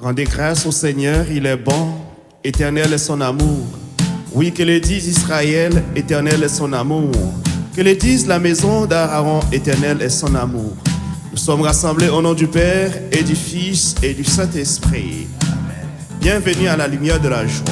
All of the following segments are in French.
Rendez grâce au Seigneur, il est bon, éternel est son amour. Oui, que le dise Israël, éternel est son amour. Que le dise la maison d'Aaron, éternel est son amour. Nous sommes rassemblés au nom du Père et du Fils et du Saint-Esprit. Bienvenue à la lumière de la joie.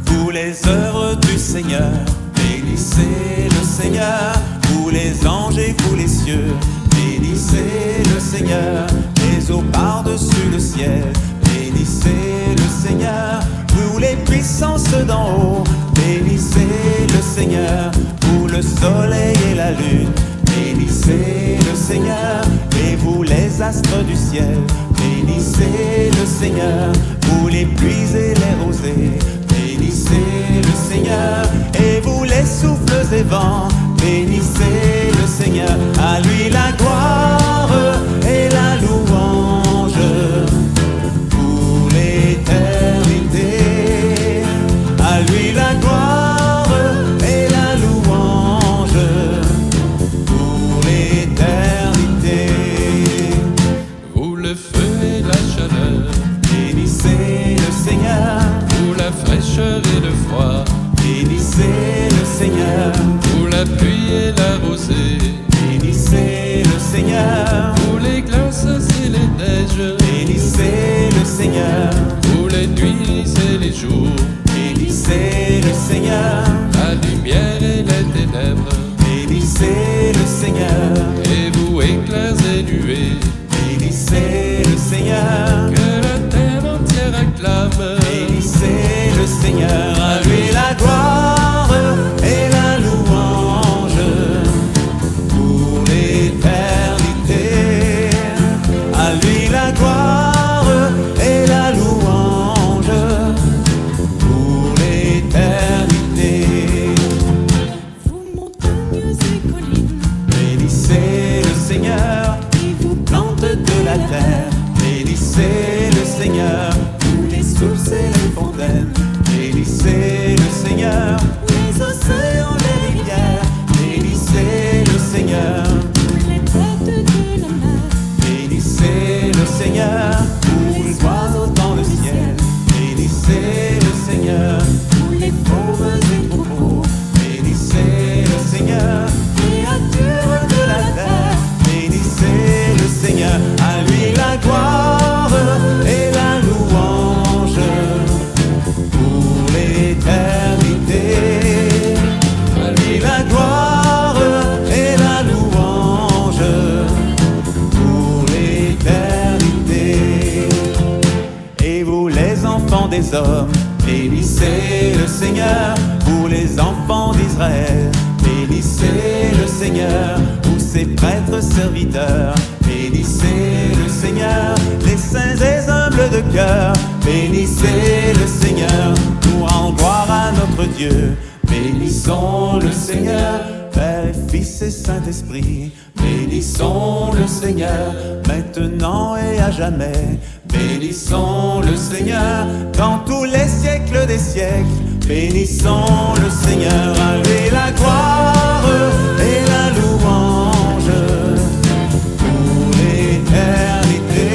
Vous les œuvres du Seigneur, bénissez le Seigneur. Vous les anges et vous les cieux, bénissez le Seigneur. Les eaux par-dessus le ciel, bénissez le Seigneur. Vous les puissances d'en haut, bénissez le Seigneur. Vous le soleil et la lune, bénissez le Seigneur. Et vous les astres du ciel, bénissez le Seigneur. Vous les pluies et les rosées, bénissez le Seigneur. Et vous les souffles et vents, bénissez le Seigneur. À lui la gloire et la louange pour l'éternité. À lui la gloire et la louange pour l'éternité. Vous le feu et la chaleur, bénissez le Seigneur. vous la fraîcheur et le froid, Bénissez le Seigneur. vous la pluie et la rosée, Bénissez le Seigneur. vous les glaces et les neiges, Bénissez le Seigneur. vous les nuits et les jours, Bénissez le Seigneur. la lumière et les ténèbres, Bénissez le Seigneur. et vous éclairs et nuées, Bénissez le Seigneur. que la terre entière acclame. Bénissez le Seigneur. À lui la gloire et la louange pour l'éternité. À lui la gloire et la louange pour l'éternité. Vous montagnes et collines, Bénissez le Seigneur. et vous Plantes de la terre, bénissez le Seigneur. Tous les sources et les fontaines, bénissez le Seigneur. Les océans, les rivières, bénissez le Seigneur. les têtes de la mer, Bénissez le Seigneur. Tous les oiseaux dans le ciel, bénissez le Seigneur. tous les fauves et troupeaux, Bénissez le Seigneur. Créatures de la terre, bénissez le Seigneur. À lui la gloire et la louange pour l'éternité. À lui la gloire et la louange pour l'éternité. Et vous les enfants des hommes, bénissez le Seigneur. Vous les enfants d'Israël, bénissez le Seigneur. Vous ses prêtres serviteurs, bénissez le Seigneur. Les saints et humbles de cœur, bénissez le Seigneur. Nous rendons gloire à notre Dieu, bénissons le Seigneur. Père et Fils et Saint-Esprit, bénissons le Seigneur, maintenant et à jamais. Bénissons le Seigneur, dans tous les siècles des siècles. Bénissons le Seigneur, à lui la gloire et la louange pour l'éternité.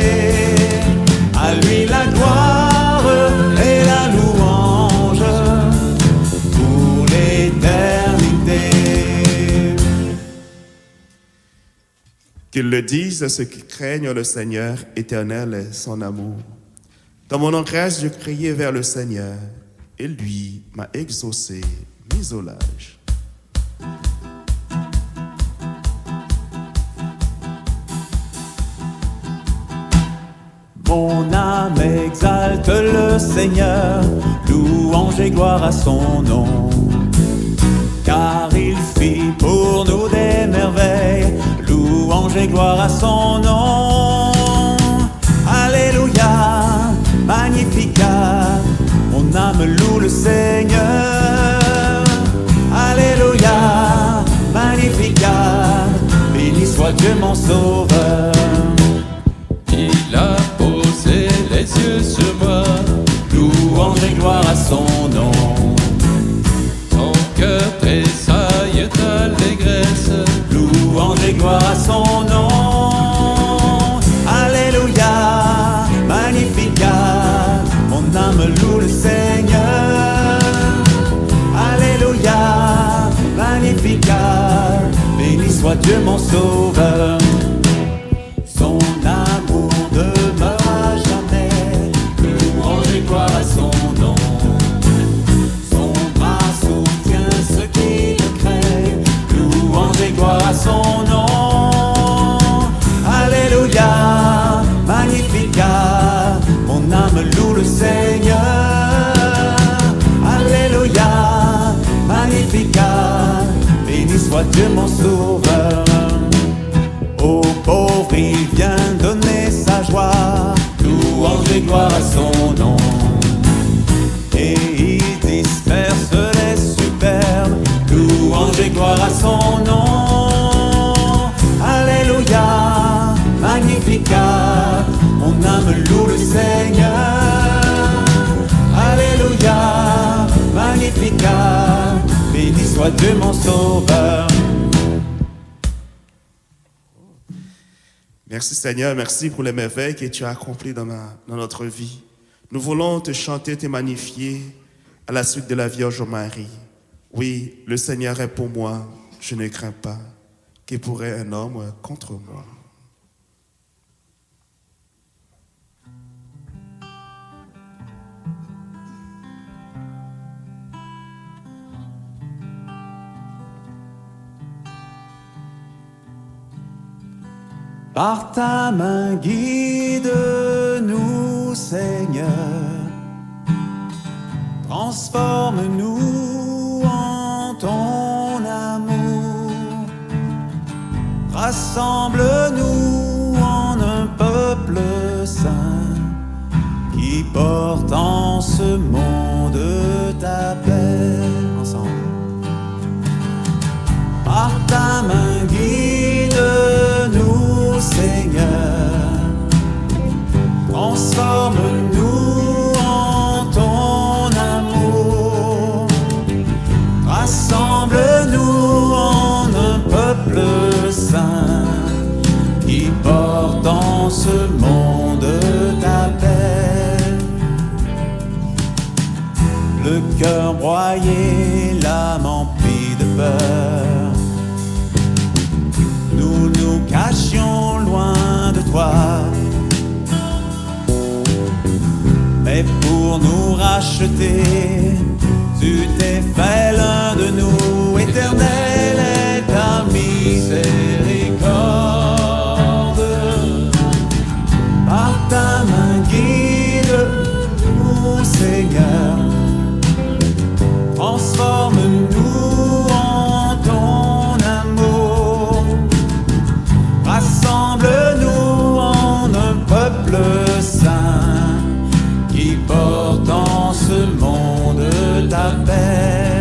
À lui la gloire et la louange pour l'éternité. Qu'ils le disent ceux qui craignent le Seigneur, éternel est son amour. Dans mon angoisse, je criais vers le Seigneur, et lui m'a exaucé, mis au large. Mon âme exalte le Seigneur, louange et gloire à son nom. Car il fit pour nous des merveilles, louange et gloire à son nom. Alléluia, Magnificat, mon âme loue le Seigneur. Alléluia, Magnificat, béni soit Dieu mon sauveur. Il a posé les yeux sur moi, Louange et gloire à son nom. son cœur tressaille d'allégresse. Louange et gloire à son nom. Alléluia. soit Dieu mon sauveur. Son amour demeure à jamais, louange et gloire à son nom. Son bras soutient ceux qui le craignent, louange et gloire à son nom. Alléluia, Magnificat, mon âme loue le Seigneur. Alléluia, Magnificat, béni soit Dieu mon sauveur. Aux pauvres il vient donner sa joie, louange et gloire à son nom. Et il disperse les superbes, louange et gloire à son nom. Alléluia, Magnificat, mon âme loue le Seigneur. Alléluia, Magnificat, béni soit Dieu mon sauveur. Merci Seigneur, merci pour les merveilles que tu as accomplies dans notre vie. Nous voulons te chanter, te magnifier à la suite de la Vierge Marie. Oui, le Seigneur est pour moi, je ne crains pas. Que pourrait un homme contre moi? Par ta main guide-nous, Seigneur. Transforme-nous en ton amour. Rassemble-nous en un peuple saint qui porte en ce monde ta paix. Ensemble. Par ta main guide-nous, Seigneur, transforme-nous en ton amour, rassemble-nous en un peuple saint qui porte en ce monde ta paix. Le cœur broyé, l'âme emplie de peur, nous nous cachions loin de toi. Mais pour nous racheter, tu t'es fait l'un de nous. Éternel est ta miséricorde. Par ta main guide-nous, Seigneur. Transforme-nous en ton amour. Rassemble-nous en un peuple saint qui porte en ce monde ta paix.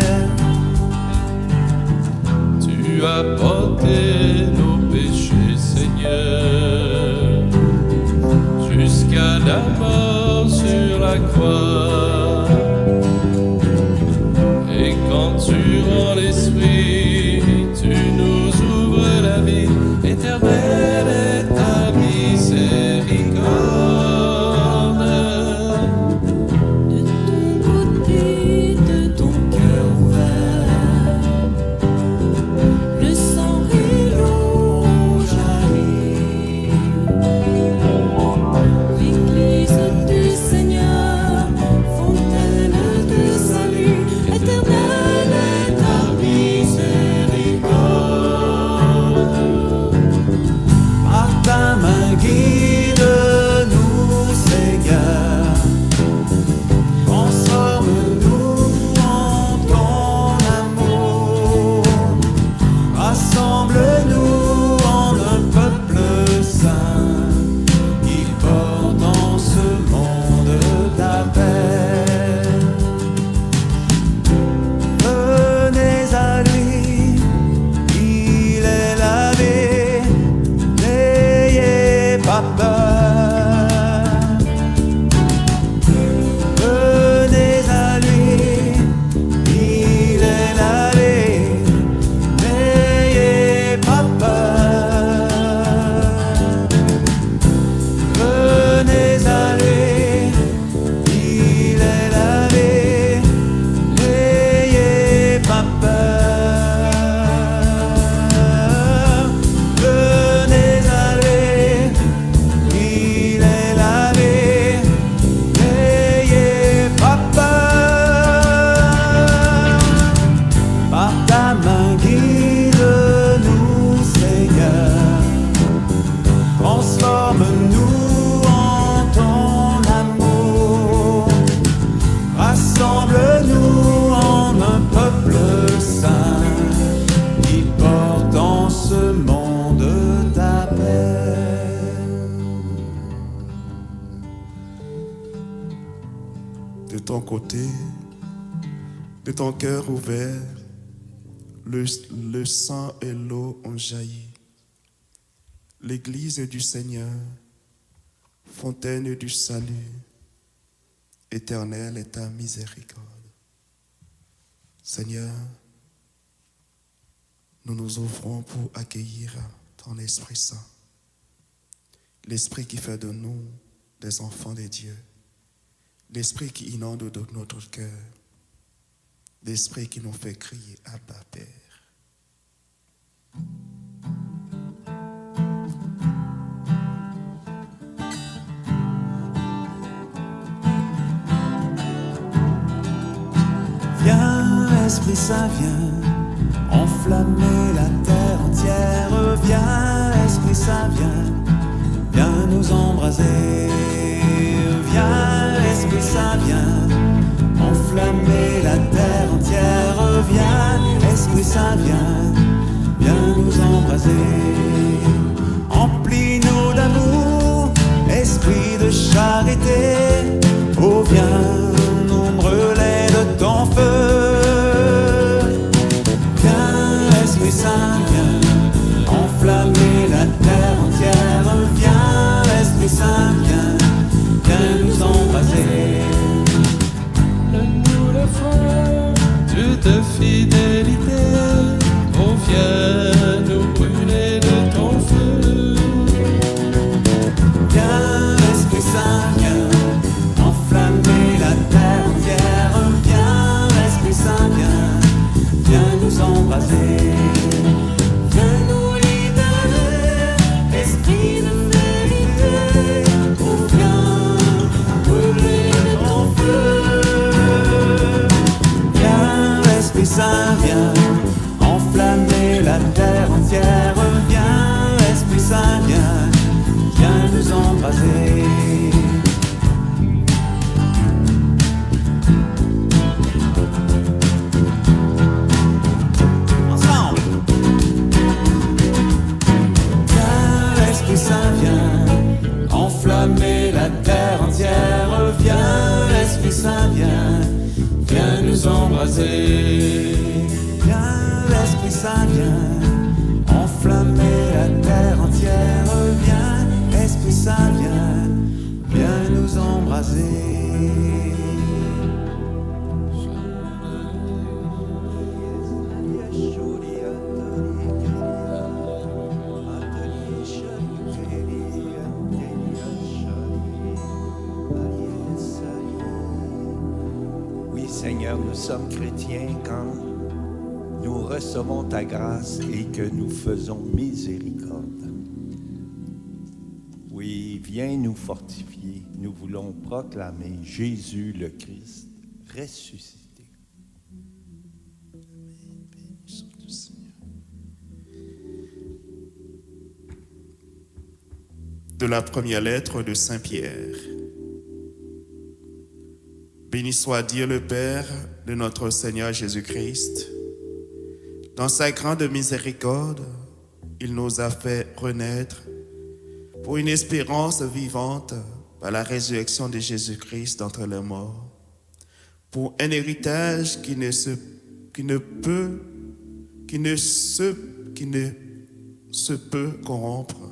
Tu as porté nos péchés, Seigneur, jusqu'à la mort sur la croix. Et quand tu rends l'esprit, tu nous ouvres la vie. Éternelle est ta miséricorde. De ton côté, de ton cœur ouvert, le sang et l'eau jaillit. ton côté, de ton cœur ouvert, le sang et l'eau ont jailli. L'Église du Seigneur, fontaine du salut, éternelle est ta miséricorde. Seigneur, nous nous ouvrons pour accueillir ton Esprit Saint, l'Esprit qui fait de nous des enfants de Dieu, l'Esprit qui inonde de notre cœur, l'Esprit qui nous fait crier Abba Père. Viens, Esprit Saint, viens enflammer la terre entière. Viens, Esprit Saint, viens nous embraser. Viens, Esprit Saint, viens enflammer la terre entière. Viens, Esprit Saint, viens nous embraser. Emplis-nous d'amour, esprit de charité. Oh, viens nous brûler de ton feu. Viens, Esprit Saint, viens enflammer la terre entière. Viens, Esprit Saint, viens nous embraser. Donne-nous la foi, toute fidélité. Oh, viens nous brûler de ton feu. Viens, Esprit Saint, viens enflammer la terre entière. Viens, Esprit Saint, viens nous embraser. Viens nous libérer, esprit de vérité. Oh, viens brûler de ton feu. Viens, Esprit Saint, viens enflammer la terre entière. Viens, Esprit Saint, viens nous embraser. Ensemble. Viens, Esprit Saint, viens enflammer la terre entière. Viens, Esprit Saint, viens nous embraser. Viens, Esprit Saint, viens enflammer la terre entière. Viens, Esprit Saint, viens nous embraser. Oui, Seigneur, nous sommes chrétiens quand nous recevons ta grâce et que nous faisons miséricorde. Oui, viens nous fortifier. Nous voulons proclamer Jésus le Christ ressuscité. De la première lettre de Saint Pierre. Béni soit Dieu le Père de notre Seigneur Jésus-Christ. Dans sa grande miséricorde, il nous a fait renaître pour une espérance vivante par la résurrection de Jésus-Christ d'entre les morts, pour un héritage qui ne se peut corrompre,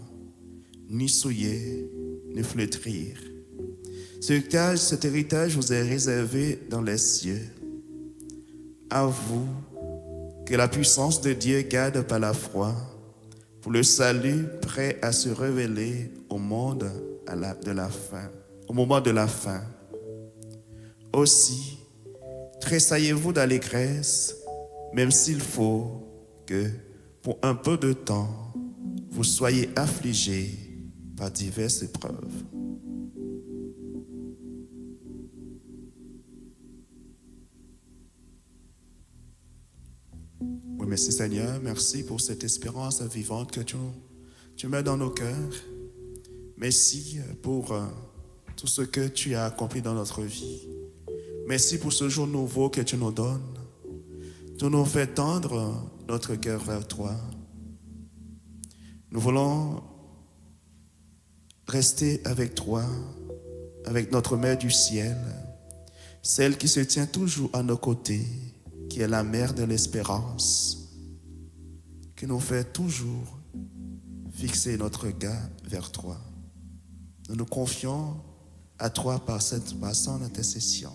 ni souiller, ni flétrir. Cet héritage vous est réservé dans les cieux. À vous, que la puissance de Dieu garde par la foi, pour le salut prêt à se révéler au monde au moment de la fin. Aussi, tressaillez-vous d'allégresse, même s'il faut que, pour un peu de temps, vous soyez affligés par diverses épreuves. Oui, merci Seigneur, merci pour cette espérance vivante que tu mets dans nos cœurs. Merci pour tout ce que tu as accompli dans notre vie. Merci pour ce jour nouveau que tu nous donnes. Tu nous fais tendre notre cœur vers toi. Nous voulons rester avec toi, avec notre Mère du ciel, celle qui se tient toujours à nos côtés, qui est la mère de l'espérance, qui nous fait toujours fixer notre regard vers toi. Nous nous confions à toi par cette passante intercession.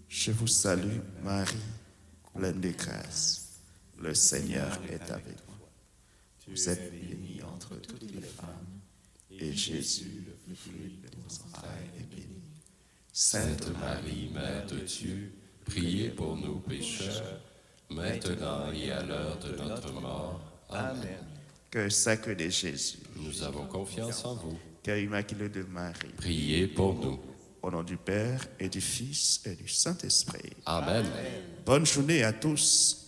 Je vous salue, Marie, pleine de grâce. Le Seigneur est avec vous. Vous êtes bénie entre toutes les femmes, et Jésus, le fruit de vos entrailles, est béni. Sainte Marie, Mère de Dieu, priez pour nous pécheurs, maintenant et à l'heure de notre mort. Amen. Cœur sacré de Jésus, Nous avons confiance en vous. cœur immaculé de Marie, Priez pour nous. au nom du Père et du Fils et du Saint-Esprit. Amen. Bonne journée à tous.